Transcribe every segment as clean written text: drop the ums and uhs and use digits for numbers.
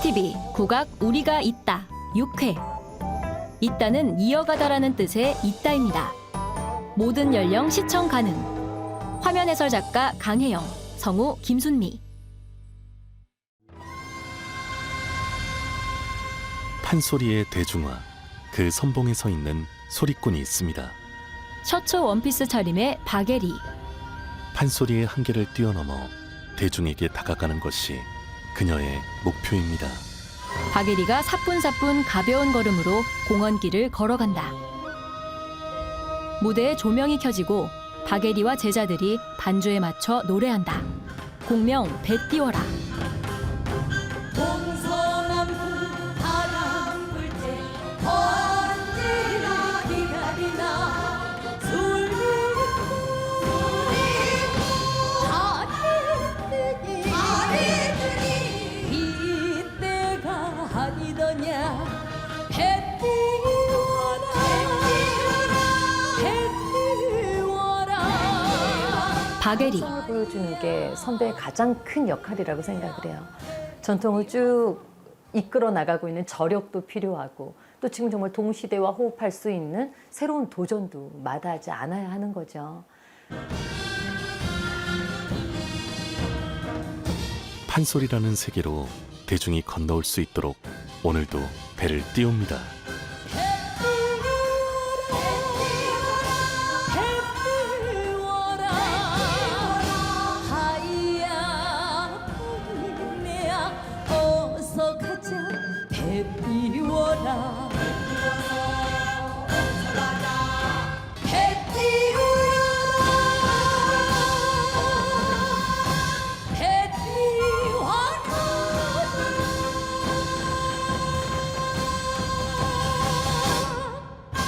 CCTV 국악 우리가 있다 6회. 있다는 이어가다라는 뜻의 있다입니다. 모든 연령 시청 가능. 화면 해설 작가 강혜영, 성우 김순미. 판소리의 대중화, 그 선봉에 서 있는 소리꾼이 있습니다. 셔츠 원피스 차림의 박예리. 판소리의 한계를 뛰어넘어 대중에게 다가가는 것이 그녀의 목표입니다. 박예리가 사뿐사뿐 가벼운 걸음으로 공원길을 걸어간다. 무대에 조명이 켜지고 박예리와 제자들이 반주에 맞춰 노래한다. 공명 배 띄워라. 동서남북 바람 불 때 언제나 기다리나 술이 아리들이 이때가 아니더냐. 배 띄워라 배 띄워라. 박예리. 전통을 보여주는 게 선배의 가장 큰 역할이라고 생각을 해요. 전통을 쭉 이끌어 나가고 있는 저력도 필요하고 또 지금 정말 동시대와 호흡할 수 있는 새로운 도전도 마다하지 않아야 하는 거죠. 판소리라는 세계로 대중이 건너올 수 있도록 오늘도 배를 띄웁니다. 배 띄워라 배 띄워라 배 띄워라.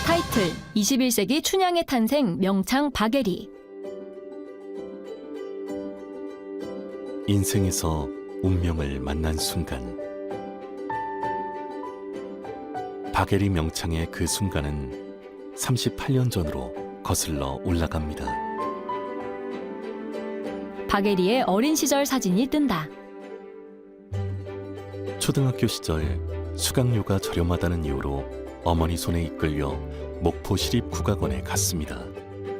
타이틀 21세기 춘향의 탄생 명창 박예리. 인생에서 운명을 만난 순간, 박예리 명창의 그 순간은 38년 전으로 거슬러 올라갑니다. 박예리의 어린 시절 사진이 뜬다. 초등학교 시절 수강료가 저렴하다는 이유로 어머니 손에 이끌려 목포 시립국악원에 갔습니다.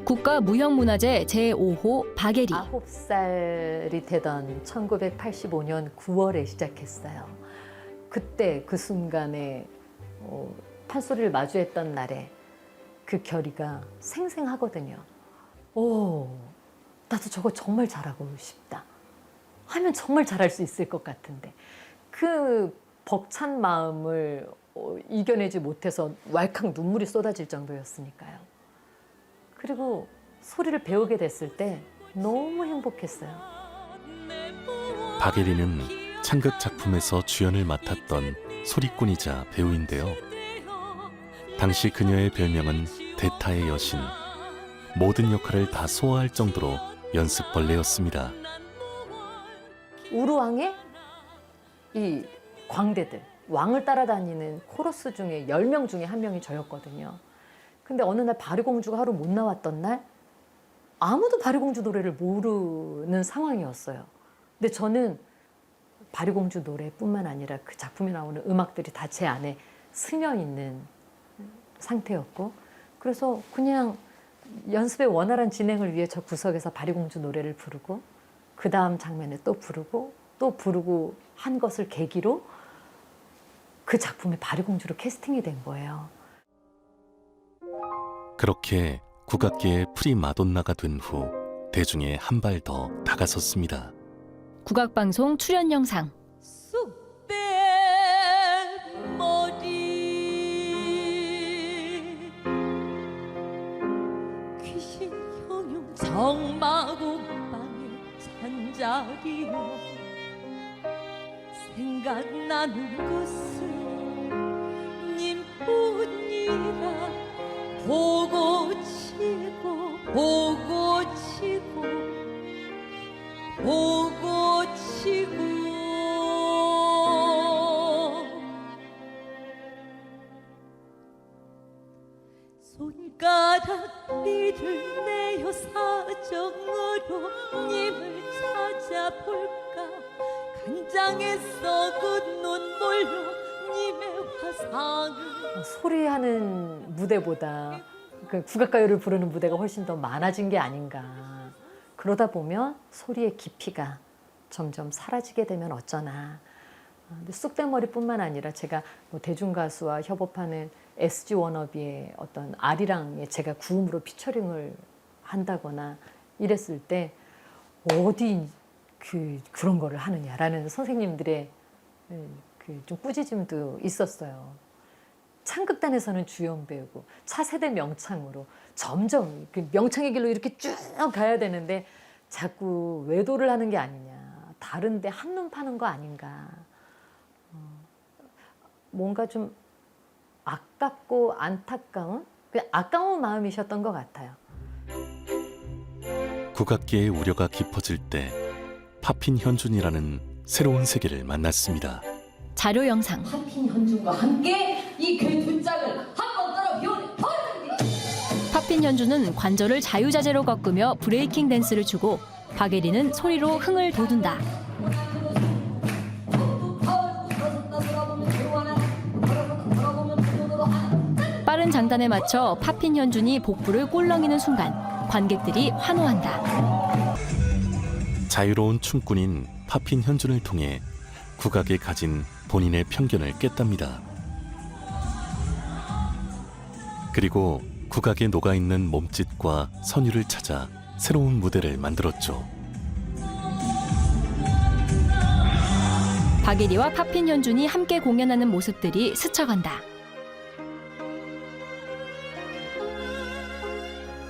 국가무형문화재 제5호 박예리. 9살이 되던 1985년 9월에 시작했어요. 그때 그 순간에 판소리를 마주했던 날에 그 결의가 생생하거든요. 오, 나도 저거 정말 잘하고 싶다. 하면 정말 잘할 수 있을 것 같은데 그 벅찬 마음을 이겨내지 못해서 왈칵 눈물이 쏟아질 정도였으니까요. 그리고 소리를 배우게 됐을 때 너무 행복했어요. 박예리는 창극 작품에서 주연을 맡았던 소리꾼이자 배우인데요. 당시 그녀의 별명은 대타의 여신, 모든 역할을 다 소화할 정도로 연습벌레였습니다. 우루왕의 이 광대들, 왕을 따라다니는 코러스 중에 10명 중에 한 명이 저였거든요. 근데 어느 날 바리공주가 하루 못 나왔던 날 아무도 바리공주 노래를 모르는 상황이었어요. 근데 저는 바리공주 노래뿐만 아니라 그 작품에 나오는 음악들이 다 제 안에 스며 있는 상태였고, 그래서 그냥 연습의 원활한 진행을 위해 저 구석에서 바리공주 노래를 부르고 그 다음 장면에 또 부르고 한 것을 계기로 그 작품에 바리공주로 캐스팅이 된 거예요. 그렇게 국악계의 프리마돈나가 된 후 대중에 한 발 더 다가섰습니다. 국악방송 출연 영상. 쑥대 머리 귀신 형용 정마곡방에 잔자리여 생각나는 것은 님뿐이라 보고 치고 보고 치고 보고 치고 손가락비를 내어 사정으로 님을 찾아볼까 간장에 썩은 눈물로 님의 화상을 소리하는 무대보다 그 국악가요를 부르는 무대가 훨씬 더 많아진 게 아닌가. 그러다 보면 소리의 깊이가 점점 사라지게 되면 어쩌나. 근데 쑥대머리뿐만 아니라 제가 뭐 대중가수와 협업하는 SG 워너비의 어떤 아리랑에 제가 구음으로 피처링을 한다거나 이랬을 때 어디 그런 거를 하느냐라는 선생님들의 그 좀 꾸짖음도 있었어요. 창극단에서는 주연 배우고 차세대 명창으로 점점 그 명창의 길로 이렇게 쭉 가야 되는데 자꾸 외도를 하는 게 아니냐. 다른데 한눈 파는 거 아닌가. 뭔가 좀 아깝고 안타까운 아까운 마음이셨던 것 같아요. 국악계의 우려가 깊어질 때 파핀 현준이라는 새로운 세계를 만났습니다. 자료 영상. 파핀 현준과 함께 이 괴둔장을 한번 따라 비우는 버릇입니다. 파핀 현주는 관절을 자유자재로 꺾으며 브레이킹 댄스를 추고 박예리는 소리로 흥을 돋운다. 빠른 장단에 맞춰 파핀 현준이 복부를 꼴렁이는 순간 관객들이 환호한다. 자유로운 춤꾼인 파핀 현준을 통해 국악에 가진 본인의 편견을 깼답니다. 그리고 국악에 녹아있는 몸짓과 선율을 찾아 새로운 무대를 만들었죠. 박예리와 파핀 현준이 함께 공연하는 모습들이 스쳐간다.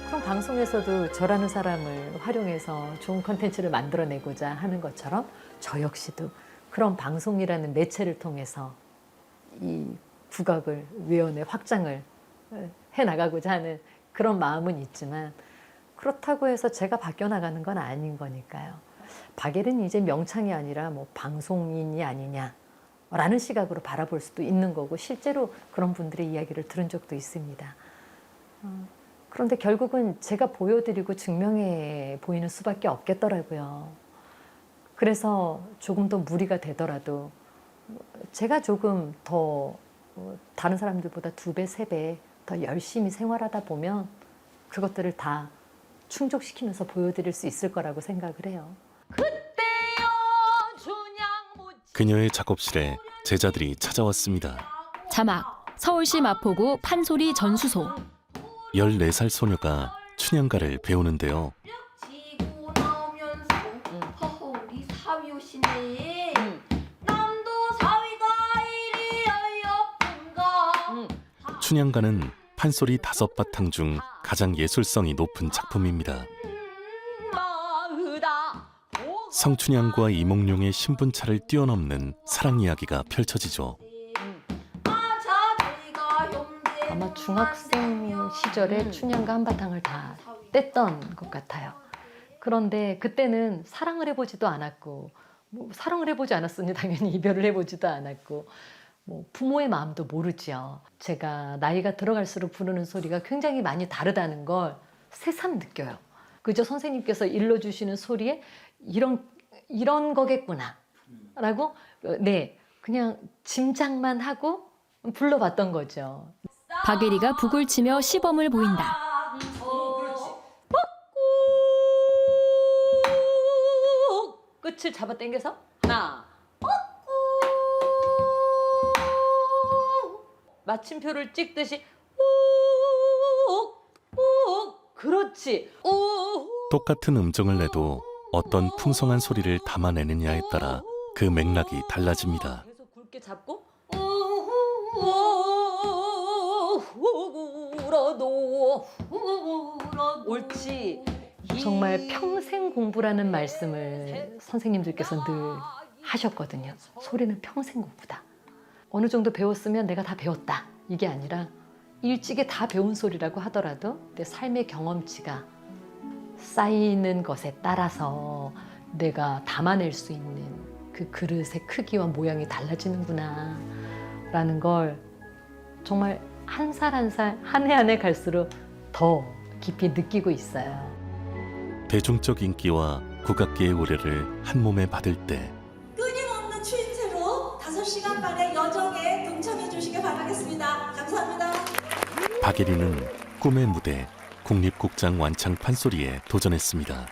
그럼 방송에서도 저라는 사람을 활용해서 좋은 컨텐츠를 만들어내고자 하는 것처럼 저 역시도 그런 방송이라는 매체를 통해서 이 국악을 외연의 확장을 해나가고자 하는 그런 마음은 있지만 그렇다고 해서 제가 바뀌어나가는 건 아닌 거니까요. 박예리는 이제 명창이 아니라 뭐 방송인이 아니냐라는 시각으로 바라볼 수도 있는 거고 실제로 그런 분들의 이야기를 들은 적도 있습니다. 그런데 결국은 제가 보여드리고 증명해 보이는 수밖에 없겠더라고요. 그래서 조금 더 무리가 되더라도 제가 조금 더 다른 사람들보다 2배, 3배 더 열심히 생활하다 보면 그것들을 다 충족시키면서 보여드릴 수 있을 거라고 생각을 해요. 그녀의 작업실에 제자들이 찾아왔습니다. 자막 서울시 마포구 판소리 전수소. 14살 소녀가 춘향가를 배우는데요. 지고 나오면서 허허 우리 사위 오시네. 남도 사위가 이리 어여쁜가. 춘향가는 판소리 5바탕 중 가장 예술성이 높은 작품입니다. 성춘향과 이몽룡의 신분차를 뛰어넘는 사랑 이야기가 펼쳐지죠. 아마 중학생 시절에 춘향과 한바탕을 다 뗐던 것 같아요. 그런데 그때는 사랑을 해보지도 않았고 뭐 사랑을 해보지 않았으니 당연히 이별을 해보지도 않았고 뭐 부모의 마음도 모르죠. 제가 나이가 들어갈수록 부르는 소리가 굉장히 많이 다르다는 걸 새삼 느껴요. 그저 선생님께서 일러주시는 소리에 이런 거겠구나 라고 네 그냥 짐작만 하고 불러봤던 거죠. 박예리가 북을 치며 시범을 보인다. 끝을 잡아 당겨서 하나 마침표를 찍듯이 그렇지. 똑같은 음정을 내도 어떤 풍성한 소리를 담아내느냐에 따라 그 맥락이 달라집니다. 계속 굵게 잡고 옳지. 정말 평생 공부라는 말씀을 선생님들께서 늘 하셨거든요. 소리는 평생 공부다. 어느 정도 배웠으면 내가 다 배웠다. 이게 아니라 일찍이 다 배운 소리라고 하더라도 내 삶의 경험치가 쌓이는 것에 따라서 내가 담아낼 수 있는 그 그릇의 크기와 모양이 달라지는구나 라는 걸 정말 한 살 한 살 한 해 한 해 갈수록 더 깊이 느끼고 있어요. 대중적 인기와 국악계의 우려를 한 몸에 받을 때 6시간만의 여정에 동참해 주시길 바라겠습니다. 감사합니다. 박예리는 꿈의 무대 국립국장 완창 판소리에 도전했습니다.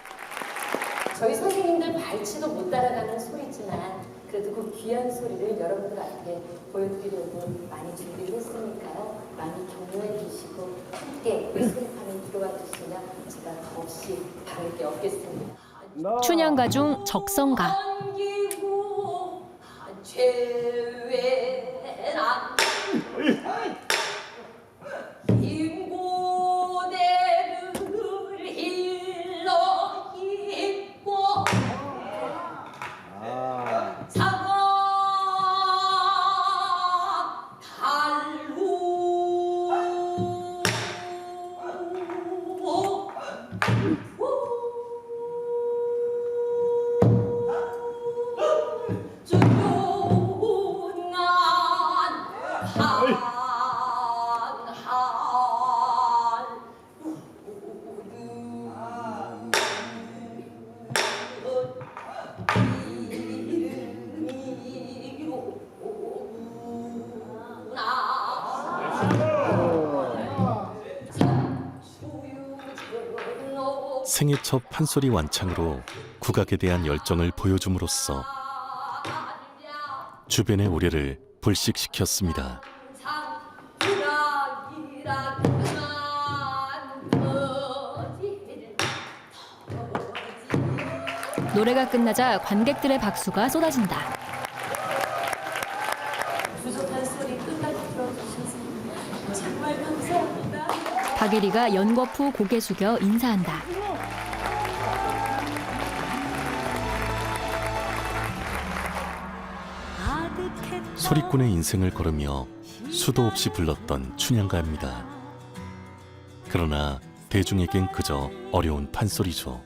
저희 선생님들 발치도 못 따라가는 소리지만 그래도 그 귀한 소리를 여러분들 앞에 보여드리려고 많이 준비를 했으니까요. 많이 격려해 주시고 함께 그 소리판에 들어와 주시면 제가 더없이 바랄 게 없겠습니다. 춘향가 중 적성가. 안기고 죄외란 인고대를 일러 입고 사과 달루 생애 첫 판소리 완창으로 국악에 대한 열정을 보여줌으로써 주변의 우려를 불식시켰습니다. 노래가 끝나자 관객들의 박수가 쏟아진다. 부족한 소리 끝까지 들어주셔서 정말 감사합니다. 박예리가 연거푸 고개 숙여 인사한다. 소리꾼의 인생을 걸으며 수도 없이 불렀던 춘향가입니다. 그러나 대중에겐 그저 어려운 판소리죠.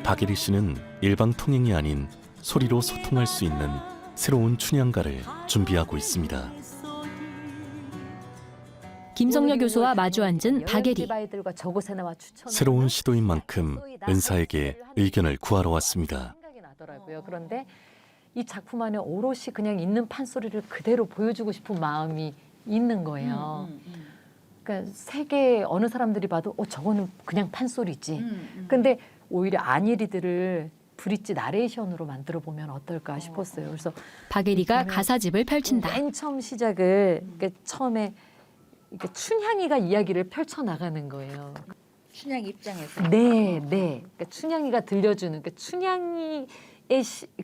박예리 씨는 일방통행이 아닌 소리로 소통할 수 있는 새로운 춘향가를 준비하고 있습니다. 김성녀 교수와 마주 앉은 박예리. 아이들과 저곳에 나와 추천. 새로운 시도인 만큼 은사에게 의견을 구하러 왔습니다. 생각이 나더라고요. 그런데 이 작품 안에 오롯이 그냥 있는 판소리를 그대로 보여주고 싶은 마음이 있는 거예요. 그러니까 세계 어느 사람들이 봐도 저거는 그냥 판소리지. 근데 오히려 안일이들을 브릿지 나레이션으로 만들어 보면 어떨까 싶었어요. 그래서 박예리가 가사집을 펼친다. 맨 처음 시작을 처음에 이렇게 춘향이가 이야기를 펼쳐 나가는 거예요. 춘향 입장에서. 네. 그러니까 춘향이가 들려주는 춘향이의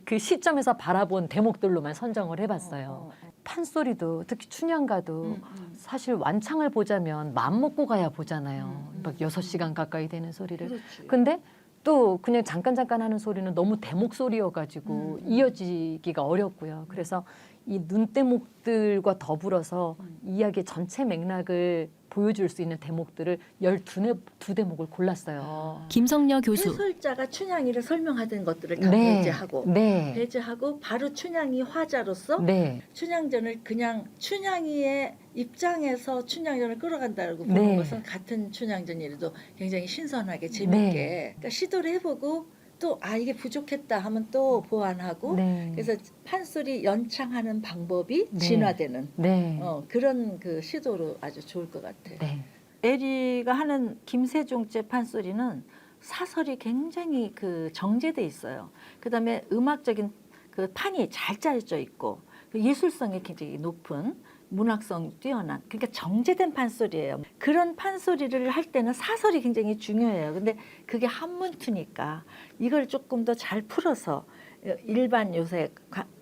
그 시점에서 바라본 대목들로만 선정을 해봤어요. 판소리도 특히 춘향가도 사실 완창을 보자면 마음 먹고 가야 보잖아요. 막 6시간 가까이 되는 소리를. 그렇지. 근데 또 그냥 잠깐 하는 소리는 너무 대목 소리여가지고 이어지기가 어렵고요. 그래서 이 눈대목들과 더불어서 이야기의 전체 맥락을 보여줄 수 있는 대목들을 12대목을 골랐어요. 김성녀 교수. 해설자가 춘향이를 설명하던 것들을 다 배제하고 네. 배제하고 바로 춘향이 화자로서 네. 춘향전을 그냥 춘향이의 입장에서 춘향전을 끌어간다고 보는 네. 것은 같은 춘향전이라도 굉장히 신선하게 재밌게 네. 그러니까 시도를 해보고 또 이게 부족했다 하면 또 보완하고 네. 그래서 판소리 연창하는 방법이 네. 진화되는 네. 그런 그 시도로 아주 좋을 것 같아요. 네. 에리가 하는 김세종제 판소리는 사설이 굉장히 그 정제돼 있어요. 그다음에 음악적인 그 판이 잘 짜여져 있고 예술성이 굉장히 높은 문학성 뛰어난 그러니까 정제된 판소리예요. 그런 판소리를 할 때는 사설이 굉장히 중요해요. 근데 그게 한문투니까 이걸 조금 더 잘 풀어서 일반 요새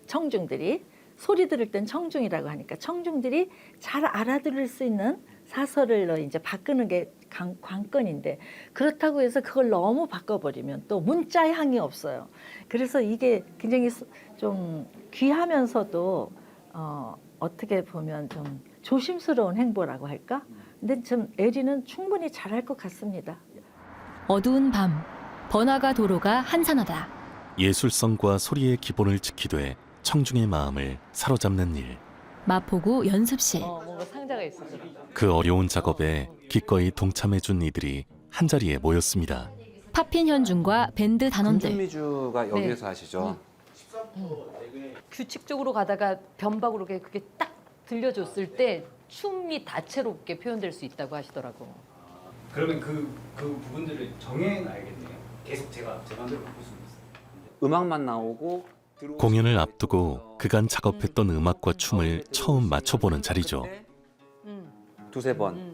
청중들이 소리 들을 땐 청중이라고 하니까 청중들이 잘 알아들을 수 있는 사설을 이제 바꾸는 게 관건인데 그렇다고 해서 그걸 너무 바꿔버리면 또 문자향이 없어요. 그래서 이게 굉장히 좀 귀하면서도 어떻게 보면 좀 조심스러운 행보라고 할까? 근데 좀 에리는 충분히 잘할 것 같습니다. 어두운 밤. 번화가 도로가 한산하다. 예술성과 소리의 기본을 지키되 청중의 마음을 사로잡는 일. 마포구 연습실. 뭔가 상자가 있어요. 그 어려운 작업에 기꺼이 동참해준 이들이 한자리에 모였습니다. 파핀 현준과 밴드 단원들. 금준미주가 여기에서 하시죠? 규칙적으로 가다가 변박으로 그게 딱 들려줬을 때 춤이 다채롭게 표현될 수 있다고 하시더라고. 그러면 그 부분들을 정해놔야겠네요. 계속 제가 제 마음대로 바꿀 수 있어요. 음악만 나오고 공연을 앞두고 그간 작업했던 음악과 춤을 처음 맞춰보는 자리죠. 두세 번.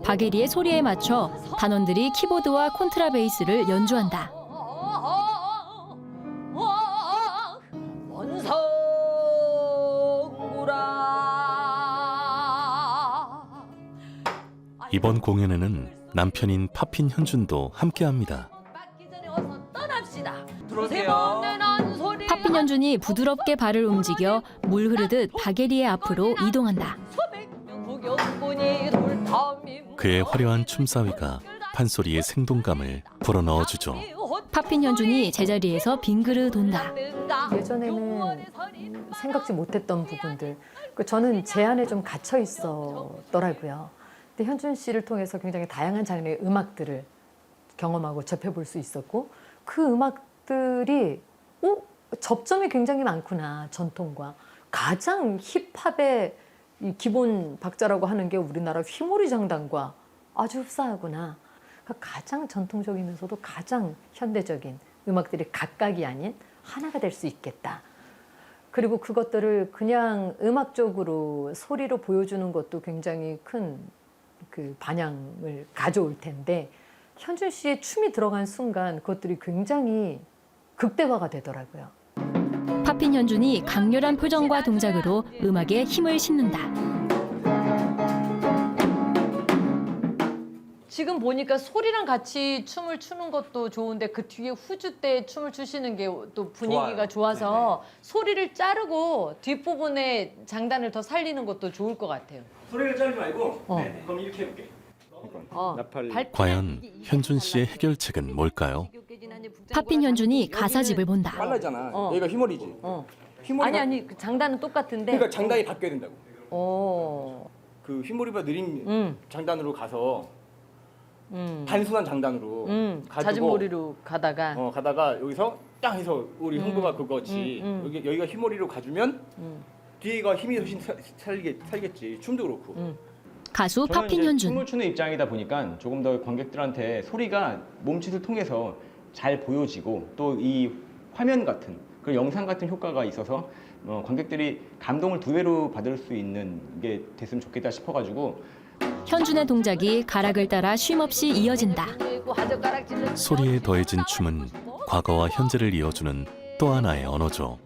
박예리의 소리에 맞춰 단원들이 키보드와 콘트라베이스를 연주한다. 이번 공연에는 남편인 파핀 현준도 함께합니다. 들어오세요. 파핀 현준이 부드럽게 발을 움직여 물 흐르듯 박예리의 앞으로 이동한다. 그의 화려한 춤사위가 판소리의 생동감을 불어넣어주죠. 파핀 현준이 제자리에서 빙그르 돈다. 예전에는 생각지 못했던 부분들, 저는 제 안에 좀 갇혀 있었더라고요. 근데 현준 씨를 통해서 굉장히 다양한 장르의 음악들을 경험하고 접해볼 수 있었고, 그 음악들이 접점이 굉장히 많구나. 전통과 가장 힙합의 이 기본 박자라고 하는 게 우리나라 휘모리 장단과 아주 흡사하구나. 그러니까 가장 전통적이면서도 가장 현대적인 음악들이 각각이 아닌 하나가 될 수 있겠다. 그리고 그것들을 그냥 음악적으로 소리로 보여주는 것도 굉장히 큰 그 반향을 가져올 텐데, 현준 씨의 춤이 들어간 순간 그것들이 굉장히 극대화가 되더라고요. 파핀 현준이 강렬한 표정과 동작으로 음악에 힘을 싣는다. 지금 보니까 소리랑 같이 춤을 추는 것도 좋은데 그 뒤에 후주 때 춤을 추시는 게 또 분위기가 좋아서 소리를 자르고 뒷부분에 장단을 더 살리는 것도 좋을 것 같아요. 소리를 자르지 말고 그럼 이렇게 해볼게. 과연 현준 씨의 해결책은 뭘까요? 파핀 현준이 가사집을 본다. 빨라잖아. 여기가 휘머리지. 휘머리가 아니 그 장단은 똑같은데. 그러니까 장단이 바뀌어야 된다고. 그 휘머리보다 느린 장단으로 가서 단순한 장단으로 가지고 자진몰이로 가다가 가다가 여기서 딱 해서 우리 형부가 그거지. 여기가 휘머리로 가주면 뒤에가 힘이 훨씬 살겠지. 춤도 그렇고. 가수 저는 파핀 이제 현준. 춤을 추는 입장이다 보니까 조금 더 관객들한테 소리가 몸짓을 통해서 잘 보여지고 또 이 화면 같은 그 영상 같은 효과가 있어서 관객들이 감동을 두 배로 받을 수 있는 게 됐으면 좋겠다 싶어가지고 현준의 동작이 가락을 따라 쉼없이 이어진다. 소리에 더해진 춤은 과거와 현재를 이어주는 또 하나의 언어죠.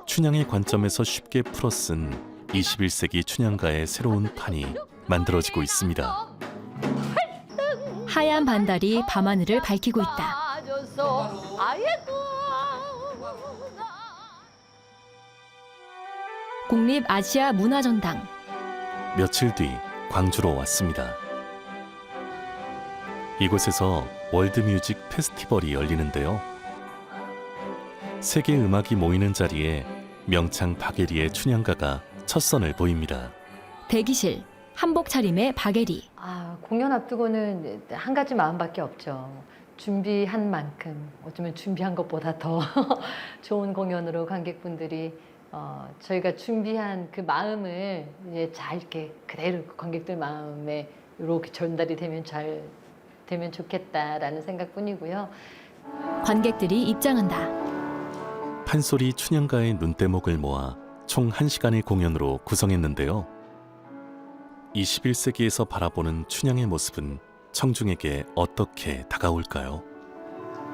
춘향의 관점에서 쉽게 풀어쓴 21세기 춘향가의 새로운 판이 만들어지고 있습니다. 하얀 반달이 밤하늘을 밝히고 있다. 국립아시아문화전당. 며칠 뒤 광주로 왔습니다. 이곳에서 월드뮤직 페스티벌이 열리는데요. 세계 음악이 모이는 자리에 명창 박예리의 춘향가가 첫 선을 보입니다. 대기실 한복 차림의 박예리. 공연 앞두고는 한 가지 마음밖에 없죠. 준비한 만큼 어쩌면 준비한 것보다 더 좋은 공연으로 관객분들이 저희가 준비한 그 마음을 이제 잘 이렇게 그대로 관객들 마음에 이렇게 전달이 되면 잘 되면 좋겠다라는 생각뿐이고요. 관객들이 입장한다. 판소리 춘향가의 눈대목을 모아 총 1시간의 공연으로 구성했는데요. 21세기에서 바라보는 춘향의 모습은 청중에게 어떻게 다가올까요?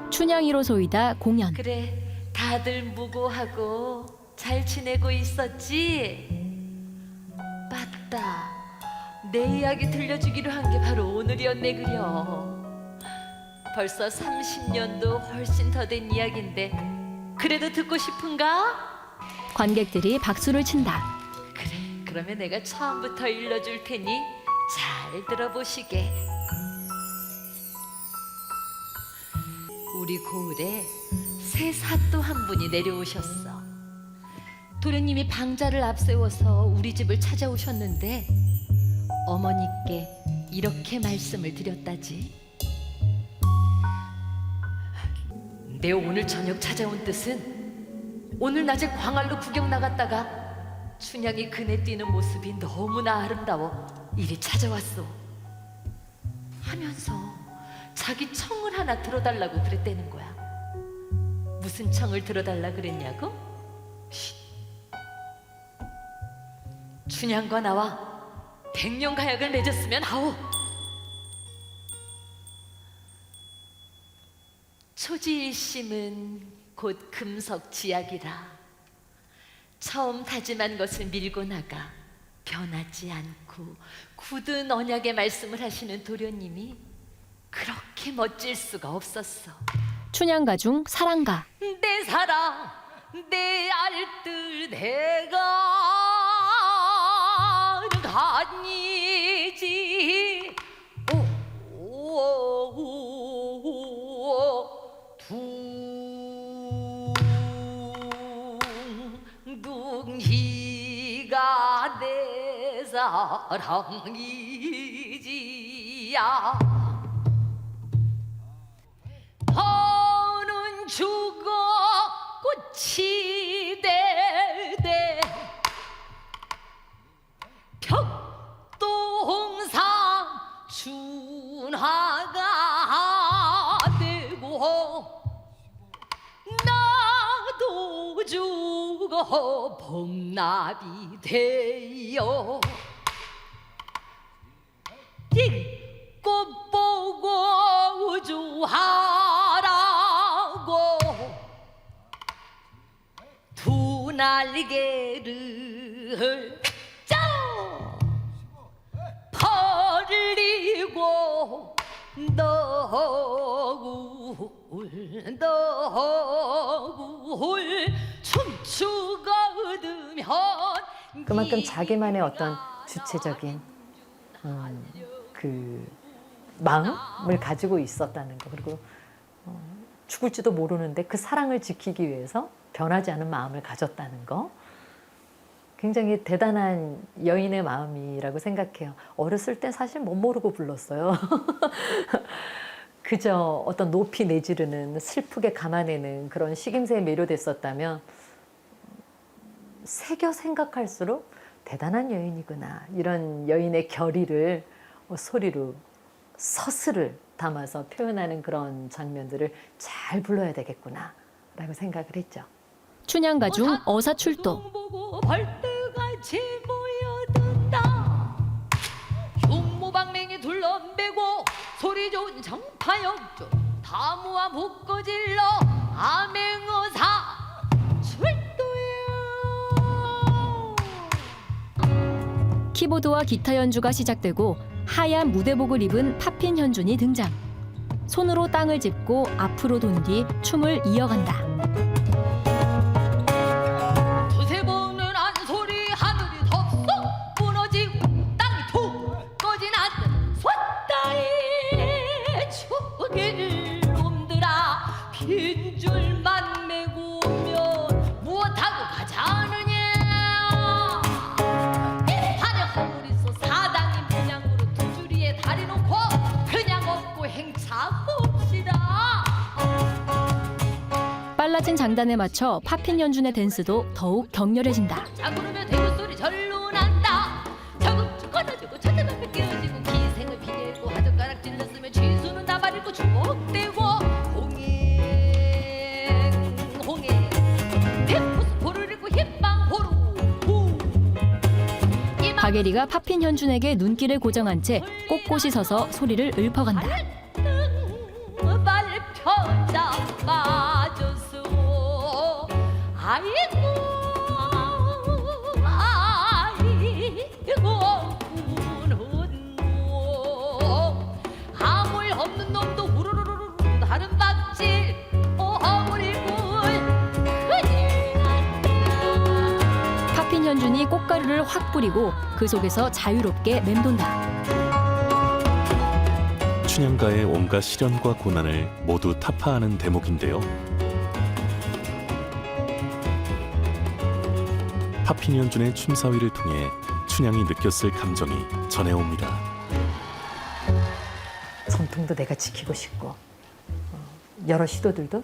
춘향이로 소이다 공연. 그래, 다들 무고하고 잘 지내고 있었지? 맞다. 내 이야기 들려주기로 한 게 바로 오늘이었네 그려. 벌써 30년도 훨씬 더 된 이야기인데 그래도 듣고 싶은가? 관객들이 박수를 친다. 그래, 그러면 내가 처음부터 일러줄 테니 잘 들어보시게. 우리 고을에 새 사또 한 분이 내려오셨어. 도련님이 방자를 앞세워서 우리 집을 찾아오셨는데 어머니께 이렇게 말씀을 드렸다지. 내 오늘 저녁 찾아온 뜻은 오늘 낮에 광활로 구경 나갔다가 춘향이 그네 뛰는 모습이 너무나 아름다워 이리 찾아왔어 하면서 자기 청을 하나 들어달라고 그랬다는 거야. 무슨 청을 들어달라 그랬냐고? 쉿. 춘향과 나와 백년 가약을 맺었으면 하오. 초지일심은 곧 금석지약이라 처음 다짐한 것을 밀고 나가 변하지 않고 굳은 언약의 말씀을 하시는 도련님이 그렇게 멋질 수가 없었어. 춘향가 중 사랑가. 내 사랑 내 알뜰 내가 간이지 둥둥이가 내 사랑이지야. 너는 죽어 꽃이 되되 벽동상 준화가 되고 나도 죽어 봄나비 되어 꽃 보고 우주하라고 두 날개를 짜 벌리고 너굴 춤추고 얻으면 그만큼 자기만의 어떤 주체적인 그 마음을 가지고 있었다는 거. 그리고 죽을지도 모르는데 그 사랑을 지키기 위해서 변하지 않은 마음을 가졌다는 거. 굉장히 대단한 여인의 마음이라고 생각해요. 어렸을 때 사실 못 모르고 불렀어요. 그저 어떤 높이 내지르는 슬프게 감아내는 그런 식임새에 매료됐었다면 새겨 생각할수록 대단한 여인이구나. 이런 여인의 결의를 소리로 서슬을 담아서 표현하는 그런 장면들을 잘 불러야 되겠구나 라고 생각을 했죠. 춘향가 중 어사출도. 벌떼같이 모여든다. 흉모방맹이 둘러매고 소리 좋은 정파역조 다무와 묶어질러 암행어사 출도야. 키보드와 기타 연주가 시작되고 하얀 무대복을 입은 파핀 현준이 등장. 손으로 땅을 짚고 앞으로 돈 뒤 춤을 이어간다. 두세 번은 한 소리 하늘이 덥석 무너지고 땅이 툭 꺼진 하늘 솟다이 죽일 놈들아 빈줄만 메고 오면 무엇하고 가자느냐. 하늘 허물이소 사당인 분양으로 두 줄이에 다리 놓고 그냥 업고 행차 봅시다. 빨라진 장단에 맞춰 파핀 연준의 댄스도 더욱 격렬해진다. 자 그러면 대구 소리 절로 난다. 저금쭉 꺼내주고 천장을 깨어지고 기생을 비내고 하젓가락 찔렀으면 취수는 나발이고 주먹대고 홍행 대포스포를 입고 흰방포로 박예리가 파핀 현준에게 눈길을 고정한 채 꼿꼿이 서서 소리를 읊어간다. 발표 잡아줘서 아이고 우는 놈 아물 없는 놈도 우르르르르 다른 박질 어물이군 큰일 났다. 파핀 현준이 꽃가루를 확 뿌리고 그 속에서 자유롭게 맴돈다. 춘향가의 온갖 시련과 고난을 모두 타파하는 대목인데요. 파핀 현준의 춤사위를 통해 춘향이 느꼈을 감정이 전해옵니다. 전통도 내가 지키고 싶고 여러 시도들도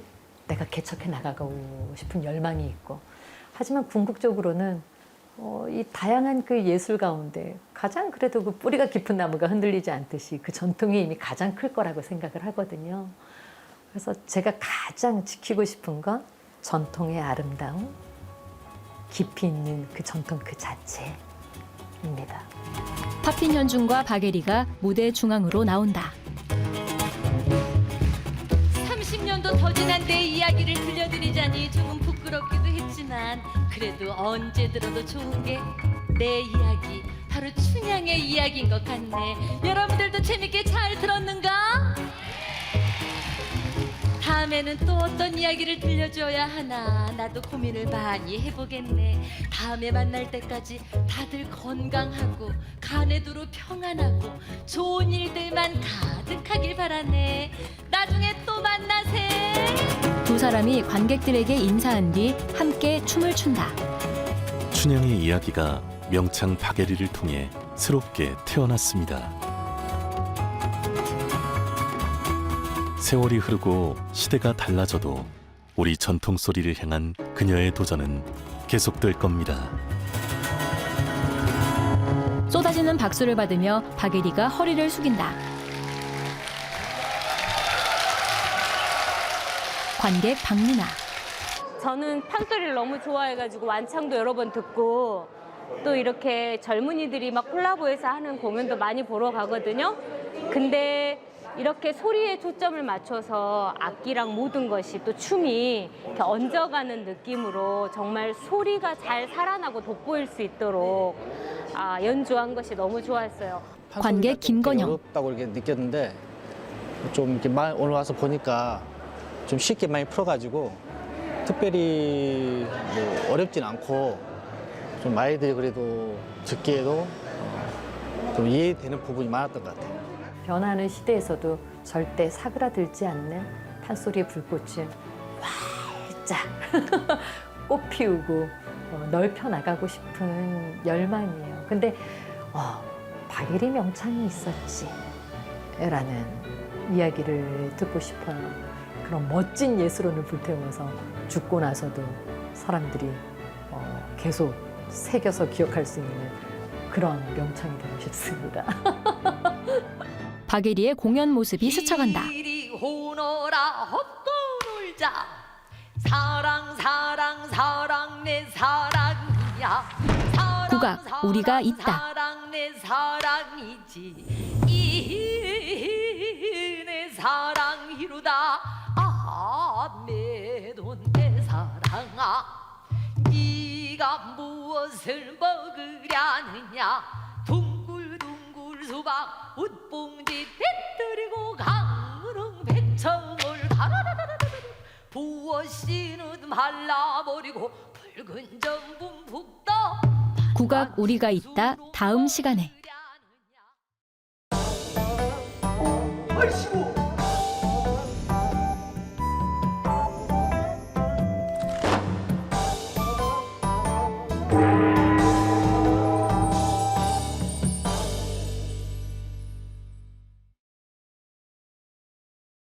내가 개척해 나가고 싶은 열망이 있고, 하지만 궁극적으로는 이 다양한 그 예술 가운데 가장 그래도 그 뿌리가 깊은 나무가 흔들리지 않듯이 그 전통의 힘이 가장 클 거라고 생각을 하거든요. 그래서 제가 가장 지키고 싶은 건 전통의 아름다움, 깊이 있는 그 전통 그 자체입니다. 파핀 현중과 박예리가 무대 중앙으로 나온다. 30년도 더 지난 내 이야기를 들려드리자니 조금 부끄럽기도 했지만 그래도 언제 들어도 좋은 게 내 이야기, 바로 춘향의 이야기인 것 같네. 여러분들도 재밌게 잘 들었는가? 다음에는 또 어떤 이야기를 들려줘야 하나 나도 고민을 많이 해보겠네. 다음에 만날 때까지 다들 건강하고 간에 두루 평안하고 좋은 일들만 가득하길 바라네. 나중에 또 만나세. 두 사람이 관객들에게 인사한 뒤 함께 춤을 춘다. 춘향의 이야기가 명창 박예리를 통해 새롭게 태어났습니다. 세월이 흐르고 시대가 달라져도 우리 전통 소리를 향한 그녀의 도전은 계속될 겁니다. 쏟아지는 박수를 받으며 박예리가 허리를 숙인다. 관객 박민아. 저는 판소리를 너무 좋아해가지고 완창도 여러 번 듣고 또 이렇게 젊은이들이 막 콜라보해서 하는 공연도 많이 보러 가거든요. 근데 이렇게 소리에 초점을 맞춰서 악기랑 모든 것이 또 춤이 이렇게 얹어가는 느낌으로 정말 소리가 잘 살아나고 돋보일 수 있도록 연주한 것이 너무 좋았어요. 관객 김건영. 어렵다고 이렇게 느꼈는데 좀 이렇게 오늘 와서 보니까 좀 쉽게 많이 풀어가지고 특별히 뭐 어렵진 않고 좀 아이들이 그래도 듣기에도 좀 이해되는 부분이 많았던 것 같아요. 변하는 시대에서도 절대 사그라들지 않는 판소리의 불꽃을 활짝 꽃 피우고 넓혀 나가고 싶은 열망이에요. 근데 박예리 명창이 있었지 라는 이야기를 듣고 싶어요. 그런 멋진 예술원을 불태워서 죽고 나서도 사람들이 계속 새겨서 기억할 수 있는 그런 명창이 되고 싶습니다. 박예리의 공연 모습이 스쳐간다. 이리 오너라 헛고 놀자. 사랑 사랑 사랑 내 사랑이야. 사랑, 국악 사랑, 우리가 있다. 사랑 내 사랑이지. 이 내 사랑이로다. 매돈 내 사랑아. 네가 무엇을 먹으려느냐. 둥글둥글 수박 웃봉지 떼뜨리고 강릉 백청을 가라라라라라 부어씨는 말라버리고 붉은 전분 붓다. 국악 우리가 있다 다음 시간에.